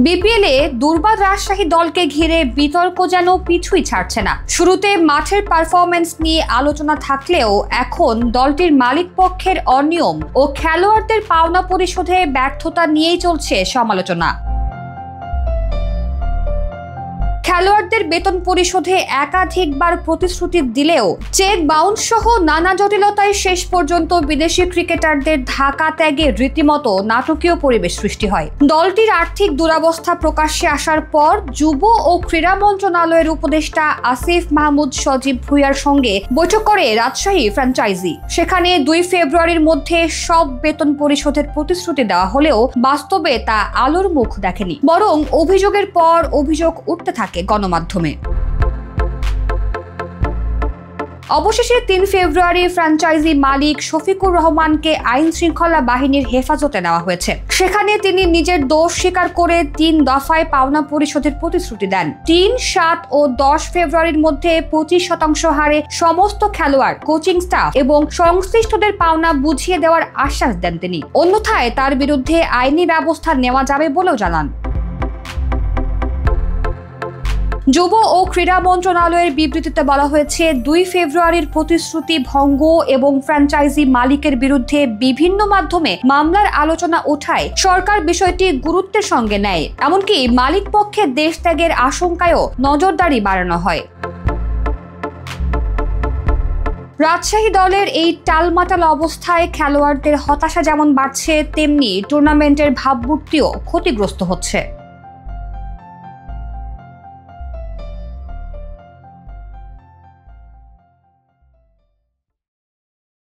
বিপিএলে দুর্বার রাজশাহী দলকে ঘিরে বিতর্ক যেন পিছুই ছাড়ছে না। শুরুতে মাঠের পারফরম্যান্স নিয়ে আলোচনা থাকলেও এখন দলটির মালিক পক্ষের অনিয়ম ও খেলোয়াড়দের পাওনা পরিশোধে ব্যর্থতা নিয়েই চলছে সমালোচনা। খেলোয়াড়দের বেতন পরিশোধে একাধিকবার প্রতিশ্রুতি দিলেও চেক বাউন্স সহ নানা জটিলতায় শেষ পর্যন্ত বিদেশি ক্রিকেটারদের ঢাকা ত্যাগে রীতিমতো নাটকীয় পরিবেশ সৃষ্টি হয়। দলটির আর্থিক দুরবস্থা প্রকাশ্যে আসার পর যুব ও ক্রীড়া মন্ত্রণালয়ের উপদেষ্টা আসিফ মাহমুদ সজীব ভুঁইয়ার সঙ্গে বৈঠক করে রাজশাহী ফ্র্যাঞ্চাইজি। সেখানে 2 ফেব্রুয়ারির মধ্যে সব বেতন পরিশোধের প্রতিশ্রুতি দেওয়া হলেও বাস্তবে তা আলোর মুখ দেখেনি, বরং অভিযোগের পর অভিযোগ উঠতে থাকে গণমাধ্যমে। অবশেষে 3 ফেব্রুয়ারি ফ্র্যাঞ্চাইজি মালিক শফিকুর রহমানকে আইন শৃঙ্খলা বাহিনীর হেফাজতে নেওয়া হয়েছে। সেখানে তিনি নিজের দোষ স্বীকার করে 3 দফায় পাওনা পরিশোধের প্রতিশ্রুতি দেন। 3, 7 ও 10 ফেব্রুয়ারির মধ্যে 25% হারে সমস্ত খেলোয়াড়, কোচিং স্টাফ এবং সংশ্লিষ্টদের পাওনা বুঝিয়ে দেওয়ার আশ্বাস দেন তিনি। অন্যথায় তার বিরুদ্ধে আইনি ব্যবস্থা নেওয়া যাবে বলেও জানান। যুব ও ক্রীড়া মন্ত্রণালয়ের বিবৃতিতে বলা হয়েছে, 2 ফেব্রুয়ারির প্রতিশ্রুতি ভঙ্গ এবং ফ্র্যাঞ্চাইজি মালিকের বিরুদ্ধে বিভিন্ন মাধ্যমে মামলার আলোচনা ওঠায় সরকার বিষয়টি গুরুত্বের সঙ্গে নেয়। এমনকি মালিক পক্ষে দেশ ত্যাগের আশঙ্কায়ও নজরদারি বাড়ানো হয়। রাজশাহী দলের এই টালমাটাল অবস্থায় খেলোয়াড়দের হতাশা যেমন বাড়ছে, তেমনি টুর্নামেন্টের ভাবমূর্তিও ক্ষতিগ্রস্ত হচ্ছে।